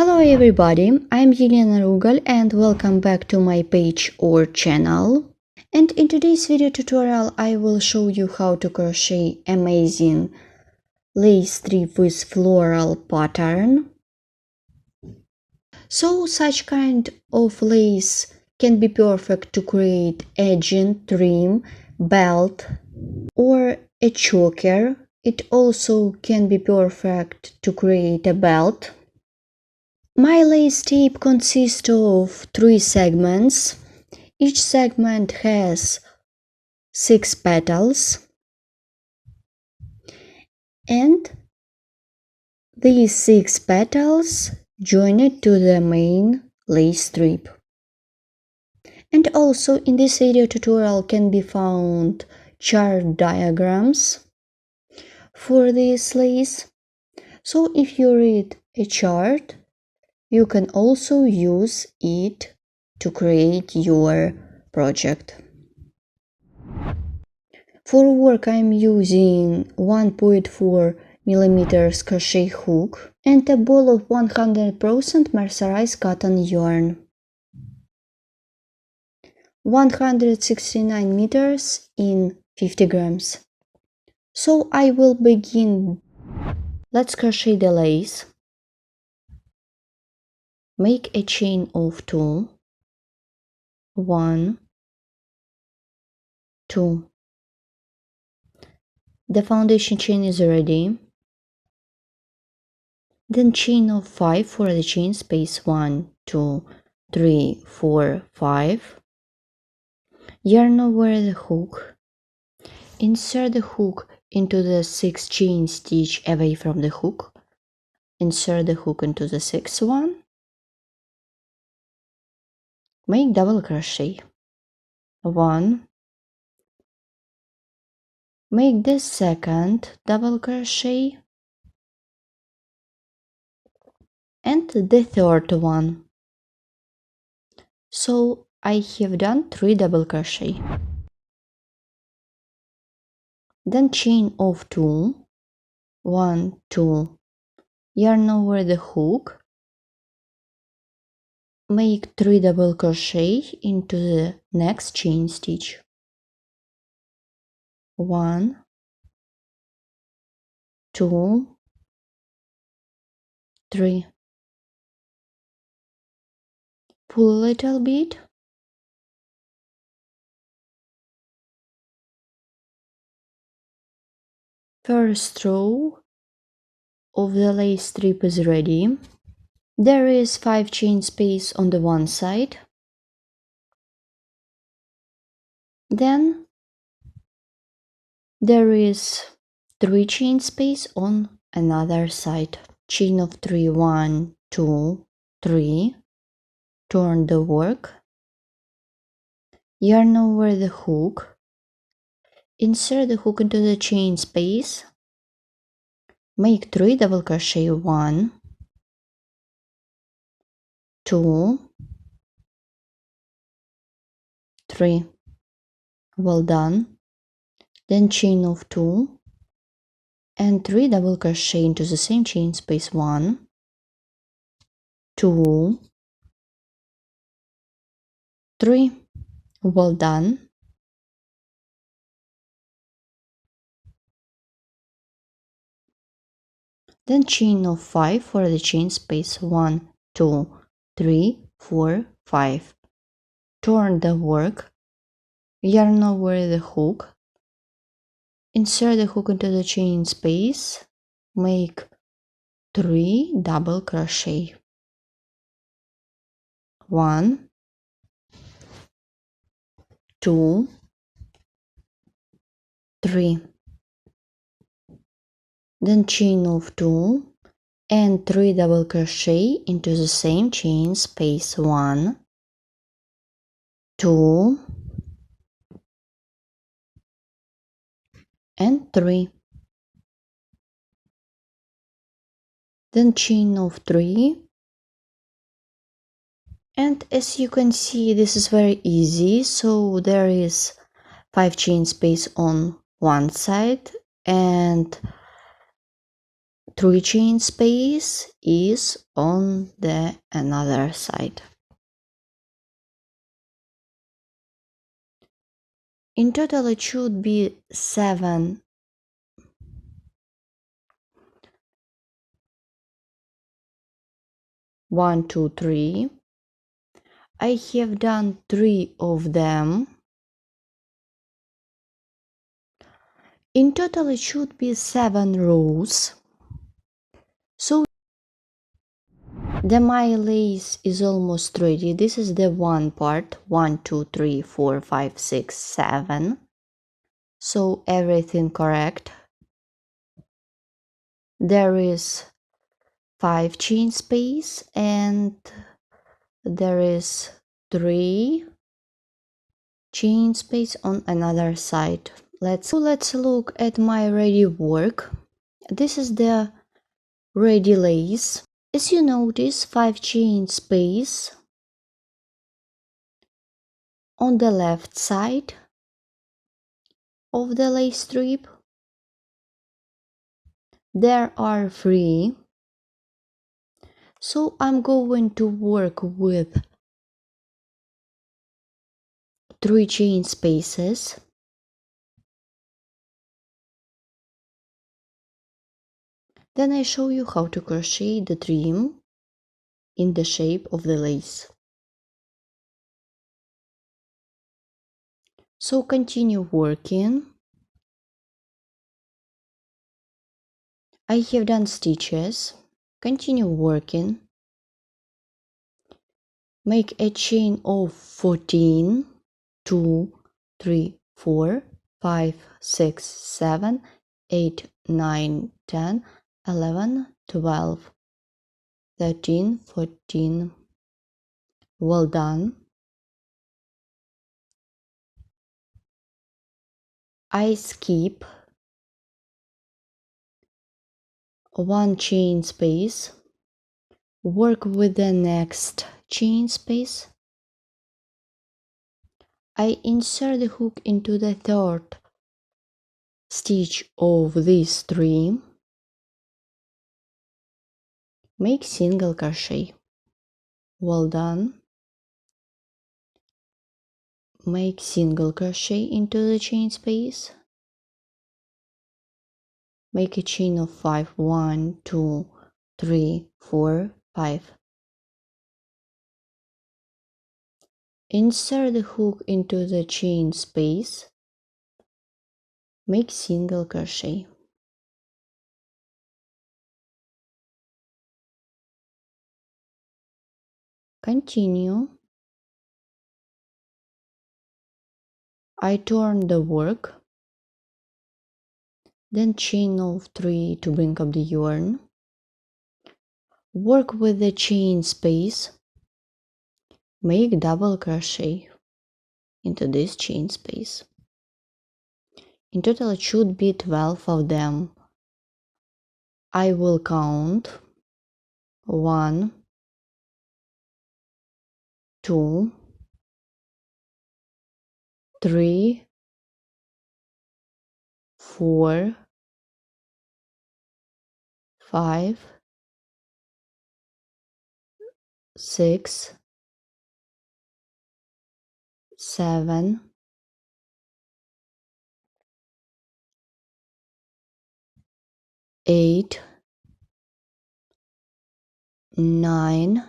Hello everybody, I'm Elena Rugal and welcome back to my page or channel. And in today's video tutorial I will show you how to crochet amazing lace strip with floral pattern. So such kind of lace can be perfect to create edging, trim, belt or a choker. It also can be perfect to create a belt. My lace tape consists of 3 segments. Each segment has 6 petals, and these 6 petals join it to the main lace strip. And also in this video tutorial can be found chart diagrams for this lace. So if you read a chart, you can also use it to create your project. For work I'm using 1.4 millimeters crochet hook and a ball of 100% mercerized cotton yarn. 169 meters in 50 grams. So I will begin. Let's crochet the lace. Make a chain of 2, 1, 2. The foundation chain is ready. Then chain of 5 for the chain space 1, 2, 3, 4, 5. Yarn over the hook. Insert the hook into the 6th chain stitch away from the hook. Insert the hook into the 6th one. Make double crochet. 1. Make the 2nd double crochet. And the 3rd one. So I have done 3 double crochet. Then chain of 2, 1, 2, yarn over the hook, make 3 double crochet into the next chain stitch. 1, 2, 3. Pull a little bit. First row of the lace strip is ready. There is 5 chain space on the one side. Then there is 3 chain space on another side. Chain of 3, 1, 2, 3. Turn the work. Yarn over the hook. Insert the hook into the chain space. Make 3 double crochet. 1, 2, 3. Well done. Then chain of 2 and 3 double crochet into the same chain space. 1, 2, 3. Well done. Then chain of 5 for the chain space. 1, 2, 3, 4, 5. Turn the work. Yarn over the hook. Insert the hook into the chain space. Make 3 double crochet. 1, 2, 3. Then chain of 2 and 3 double crochet into the same chain space. 1, 2, and 3. Then chain of 3. And as you can see, this is very easy. So there is 5 chain space on one side and 3 chain space is on the another side. In total it should be 7 1 2 3. I have done 3 of them. In total it should be 7 rows. So my lace is almost ready. This is the one part. 1 2 3 4 5 6 7. So everything correct. There is 5 chain space and there is 3 chain space on another side. Let's look at my ready work. This is the ready lace. As you notice, 5 chain space on the left side of the lace strip. There are 3. So I'm going to work with 3 chain spaces. Then I show you how to crochet the trim in the shape of the lace. So continue working. I have done stitches. Continue working. Make a chain of 14, 2, 3, 4, 5, 6, 7, 8, 9, 10, 11, 12, 13, 14. Well done. I skip 1 chain space. Work with the next chain space. I insert the hook into the 3rd stitch of this trim. Make single crochet. Well done. Make single crochet into the chain space. Make a chain of 5. 1, 2, 3, 4, 5. Insert the hook into the chain space. Make single crochet. Continue. I turn the work, then chain of 3 to bring up the yarn. Work with the chain space. Make double crochet into this chain space. In total it should be 12 of them. I will count 1, 2, 3, 4, 5, 6, 7, 8, 9,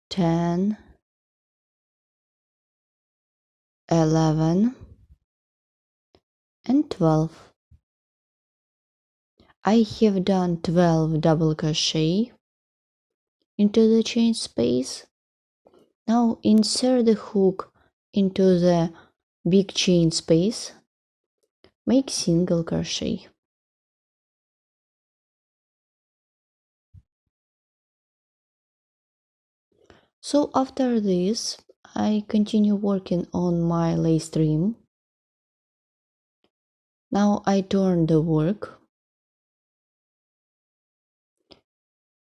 10, 11, and 12. I have done 12 double crochet into the chain space. Now insert the hook into the big chain space. Make single crochet. So after this, I continue working on my lace trim. Now I turn the work.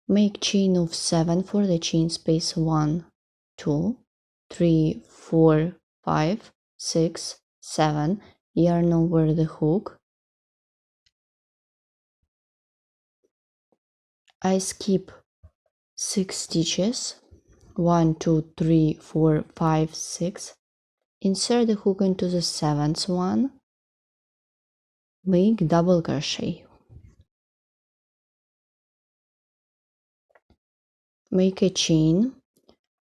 Make chain of 7 for the chain space. 1, 2, 3, 4, 5, 6, 7. Yarn over the hook. I skip 6 stitches, 1, 2, 3, 4, 5, 6, insert the hook into the 7th one, make double crochet, make a chain,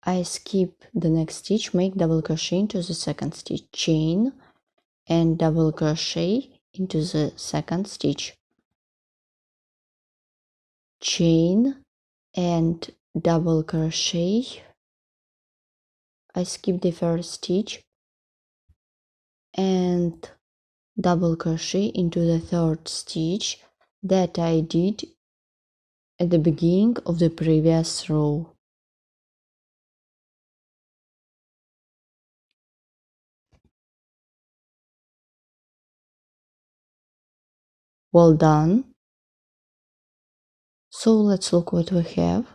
I skip the next stitch, make double crochet into the 2nd stitch, chain, and double crochet into the 2nd stitch, chain, and double crochet. I skip the 1st stitch and double crochet into the 3rd stitch that I did at the beginning of the previous row. Well done. So let's look what we have.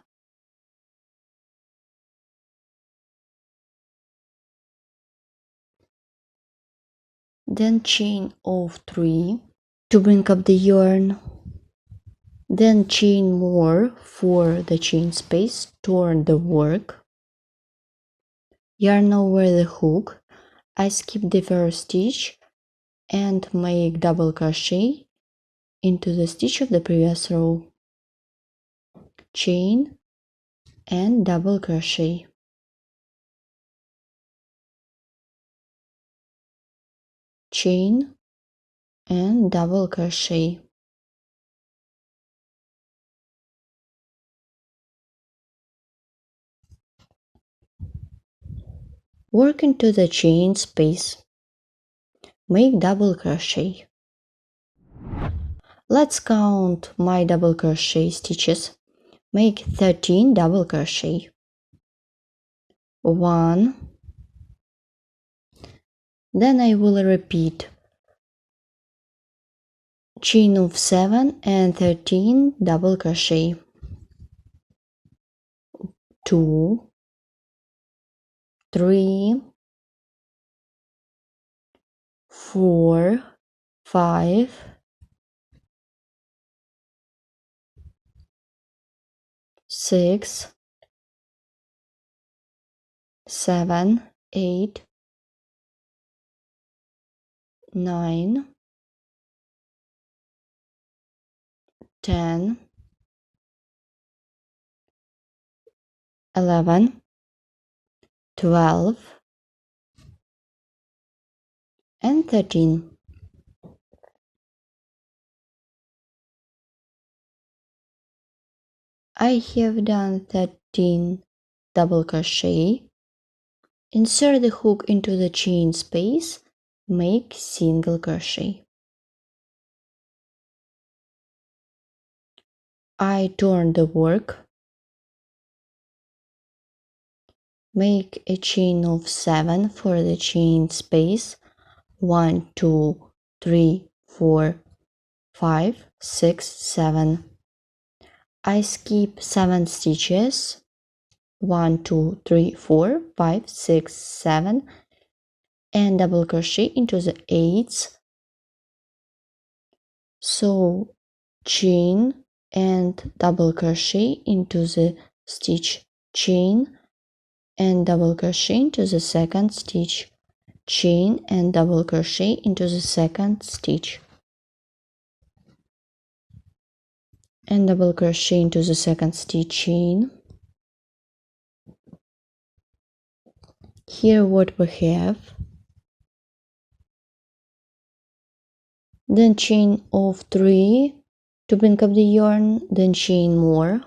Then chain of 3 to bring up the yarn. Then chain more for the chain space, turn the work. Yarn over the hook. I skip the 1st stitch and make double crochet into the stitch of the previous row. Chain and double crochet. Chain and double crochet. Work into the chain space. Make double crochet. Let's count my double crochet stitches. Make 13 double crochet. 1. Then I will repeat chain of 7 and 13 double crochet. 2, 3, 4, 5, 6, 7, 8, 9, 10, 11, 12, and 13. I have done 13 double crochet. Insert the hook into the chain space, make single crochet. I turn the work, make a chain of 7 for the chain space, 1, 2, 3, 4, 5, 6, 7. I skip 7 stitches, 1, 2, 3, 4, 5, 6, 7, and double crochet into the 8th. So chain and double crochet into the stitch, chain and double crochet into the 2nd stitch, chain and double crochet into the 2nd stitch, and double crochet into the 2nd stitch, chain. Here what we have. Then chain of 3 to bring up the yarn, then chain more,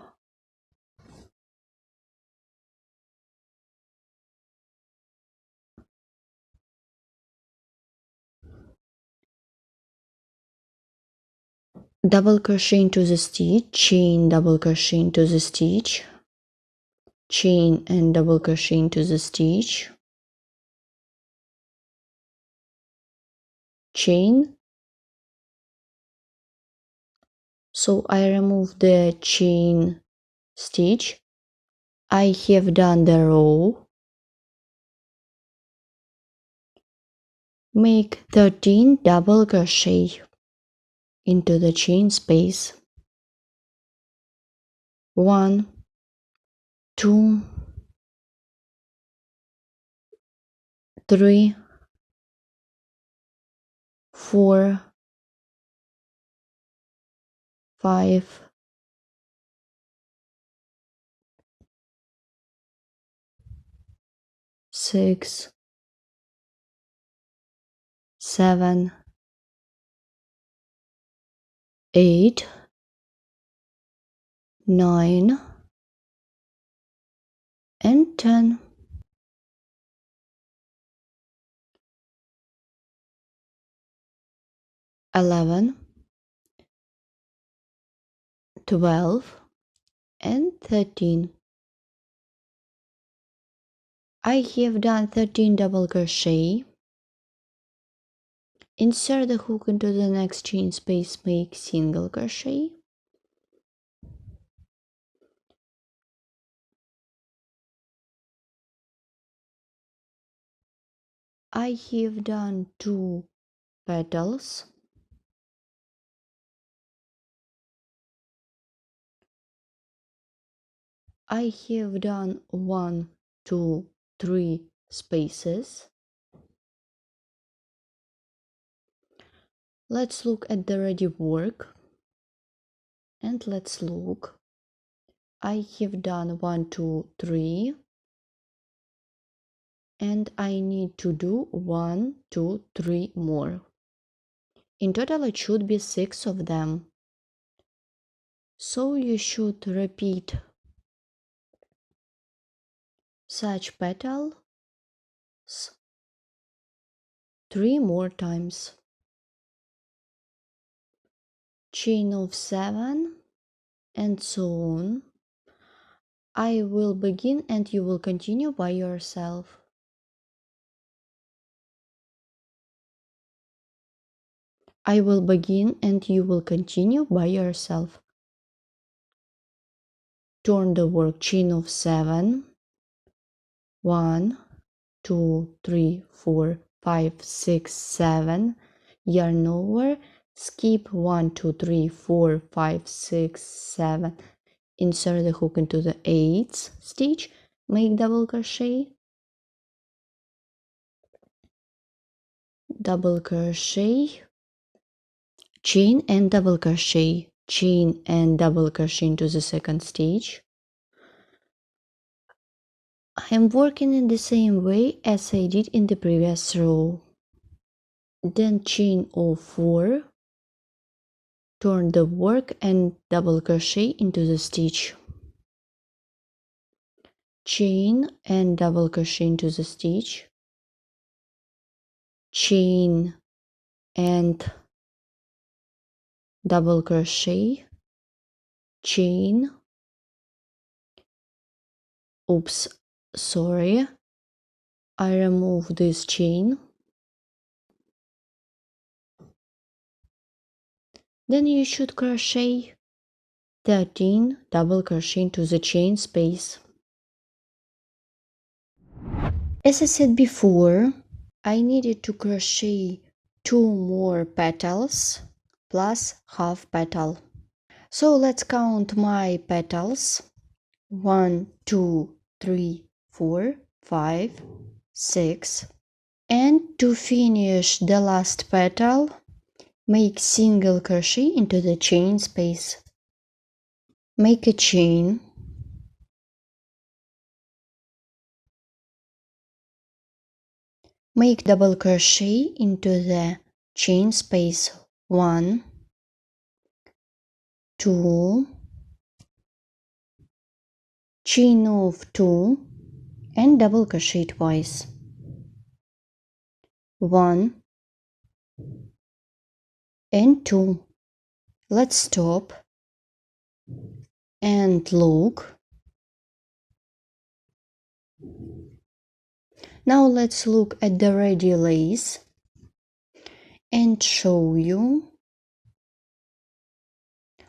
double crochet into the stitch, chain, double crochet into the stitch, chain and double crochet into the stitch, chain. So I remove the chain stitch. I have done the row. Make 13 double crochet into the chain space. 1, 2, 3, 4, 5, 6, 7, 8, 9, and 10. 11, 12, and 13. I have done 13 double crochet. Insert the hook into the next chain space, make single crochet. I have done 2 petals. I have done 1, 2, 3 spaces. Let's look at the ready work. And let's look. I have done 1, 2, 3. And I need to do 1, 2, 3 more. In total it should be 6 of them. So you should repeat such petals 3 more times. Chain of 7 and so on. I will begin and you will continue by yourself. I will begin and you will continue by yourself. Turn the work, chain of 7, 1, 2, 3, 4, 5, 6, 7, yarn over, skip 1, 2, 3, 4, 5, 6, 7, insert the hook into the 8th stitch, make double crochet, double crochet, chain and double crochet, chain and double crochet into the 2nd stitch. I am working in the same way as I did in the previous row. Then chain of 4, turn the work and double crochet into the stitch. Chain and double crochet into the stitch. Chain and double crochet, chain, oops, sorry, I remove this chain. Then you should crochet 13 double crochet into the chain space. As I said before, I needed to crochet 2 more petals plus half petal. So let's count my petals. 1, 2, 3, 4, 5, 6. And to finish the last petal, make single crochet into the chain space. Make a chain. Make double crochet into the chain space. 1, 2, chain of 2 and double crochet twice. 1 and 2. Let's stop and look. Now let's look at the ready lace and show you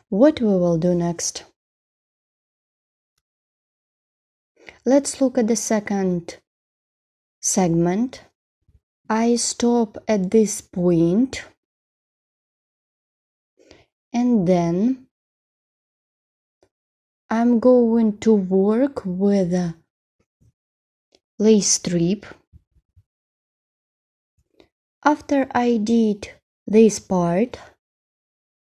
what we will do next. Let's look at the second segment. I stop at this point and then I'm going to work with a lace strip. After I did this part,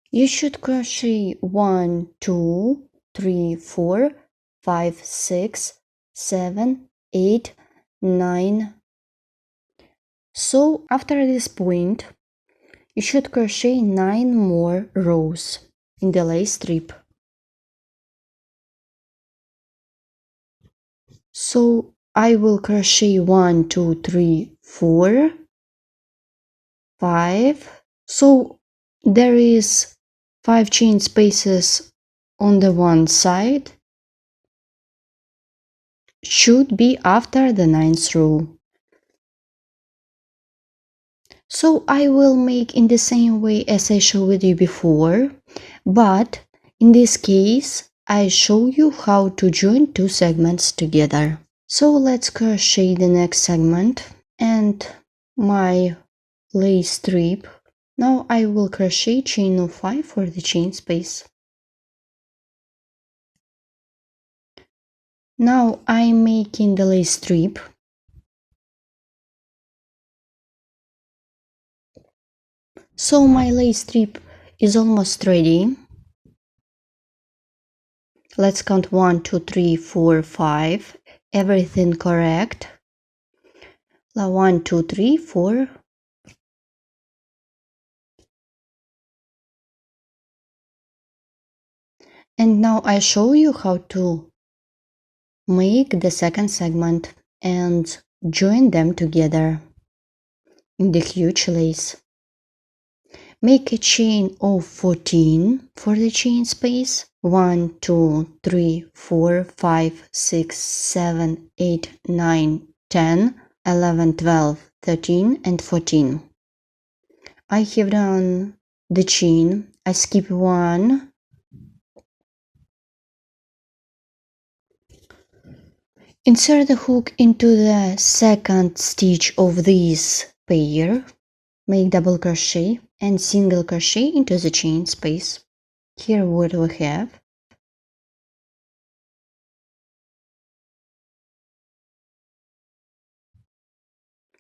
you should crochet 1, 2, 3, 4, 5, 6, 7, 8, 9. So after this point, you should crochet 9 more rows in the lace strip. So I will crochet 1, 2, 3, 4, 5. So there is 5 chain spaces on the one side. Should be after the 9th row. So I will make in the same way as I showed you before, but in this case I show you how to join 2 segments together. So let's crochet the next segment and my lace strip. Now I will crochet chain of 5 for the chain space. Now I'm making the lace strip. So my lace strip is almost ready. Let's count 1, 2, 3, 4, 5. Everything correct. 1, 2, 3, 4. And now I show you how to make the second segment and join them together in the huge lace. Make a chain of 14 for the chain space. 1, 2, 3, 4, 5, 6, 7, 8, 9, 10, 11, 12, 13 and 14. I have done the chain. I skip one. Insert the hook into the second stitch of this pair. Make double crochet and single crochet into the chain space. Here what we have.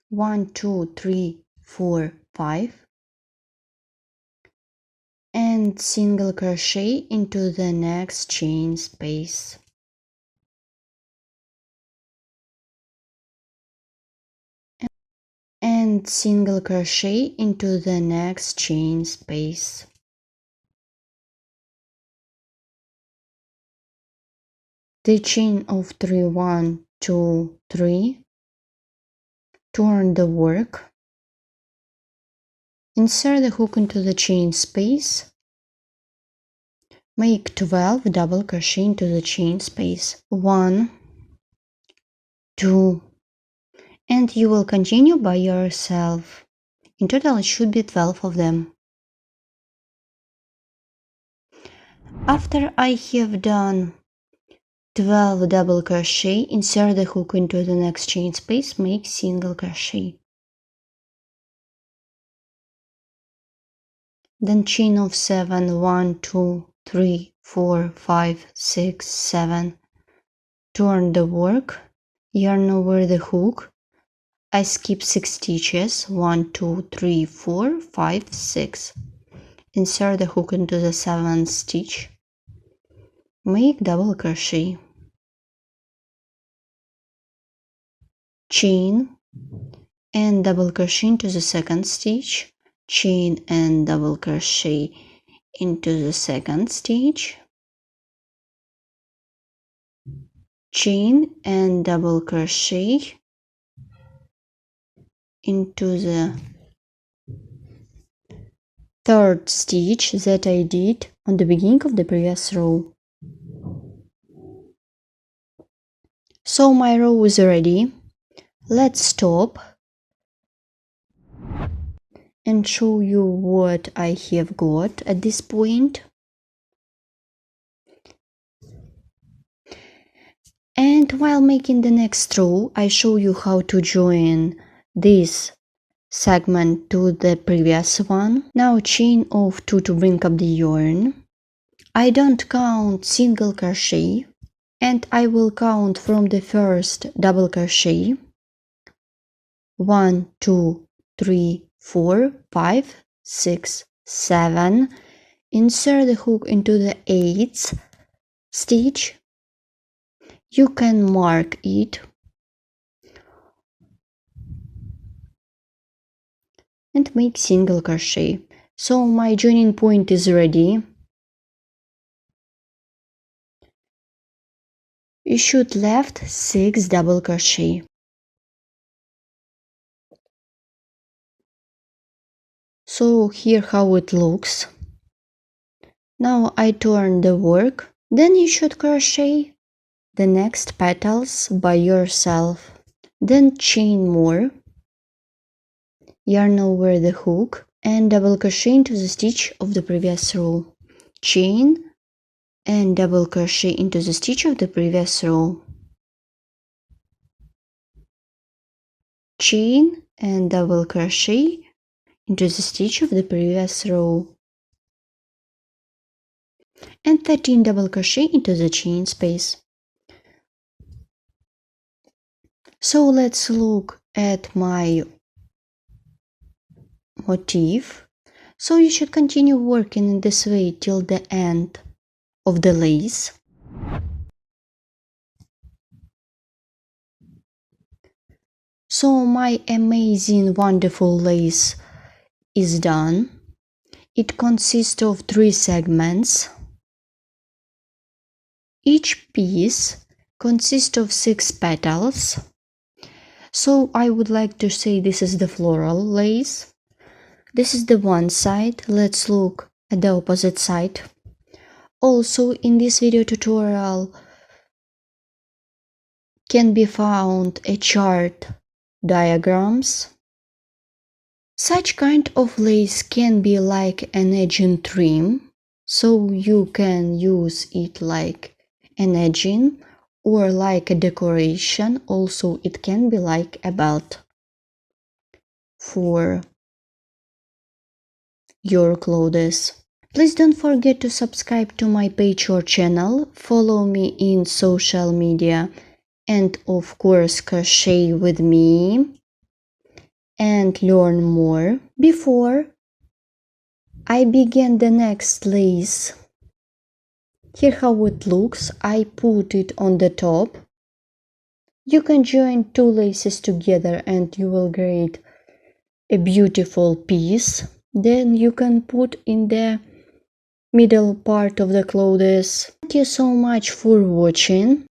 One, two, three, 4, 5. And single crochet into the next chain space. And single crochet into the next chain space. The chain of 3, 1, 2, 3. Turn the work. Insert the hook into the chain space. Make 12 double crochet into the chain space. 1, 2, and you will continue by yourself. In total it should be 12 of them. After I have done 12 double crochet, insert the hook into the next chain space, make single crochet. Then chain of 7, 1, 2, 3, 4, 5, 6, 7. Turn the work, yarn over the hook. I skip 6 stitches, 1, 2, 3, 4, 5, 6. Insert the hook into the 7th stitch. Make double crochet. Chain and double crochet into the 2nd stitch. Chain and double crochet into the 2nd stitch. Chain and double crochet into the 3rd stitch that I did on the beginning of the previous row. So my row is ready. Let's stop and show you what I have got at this point. And while making the next row, I show you how to join this segment to the previous one. Now chain of 2 to bring up the yarn. I don't count single crochet, and I will count from the first double crochet. 1, 2, 3, 4, 5, 6, 7. Insert the hook into the 8th stitch. You can mark it and make single crochet. So my joining point is ready. You should left 6 double crochet. So here how it looks. Now I turn the work. Then you should crochet the next petals by yourself. Then chain more, yarn over the hook and double crochet into the stitch of the previous row. Chain and double crochet into the stitch of the previous row. Chain and double crochet into the stitch of the previous row. And 13 double crochet into the chain space. So let's look at my motif. So you should continue working in this way till the end of the lace. So my amazing wonderful lace is done. It consists of 3 segments. Each piece consists of 6 petals. So I would like to say this is the floral lace. This is the one side. Let's look at the opposite side. Also in this video tutorial can be found a chart diagrams. Such kind of lace can be like an edging trim, so you can use it like an edging or like a decoration. Also it can be like a belt for your clothes. Please don't forget to subscribe to my page or channel, follow me in social media, and of course crochet with me and learn more. Before I begin the next lace, here how it looks. I put it on the top. You can join 2 laces together and you will create a beautiful piece. Then you can put in the middle part of the clothes. Thank you so much for watching.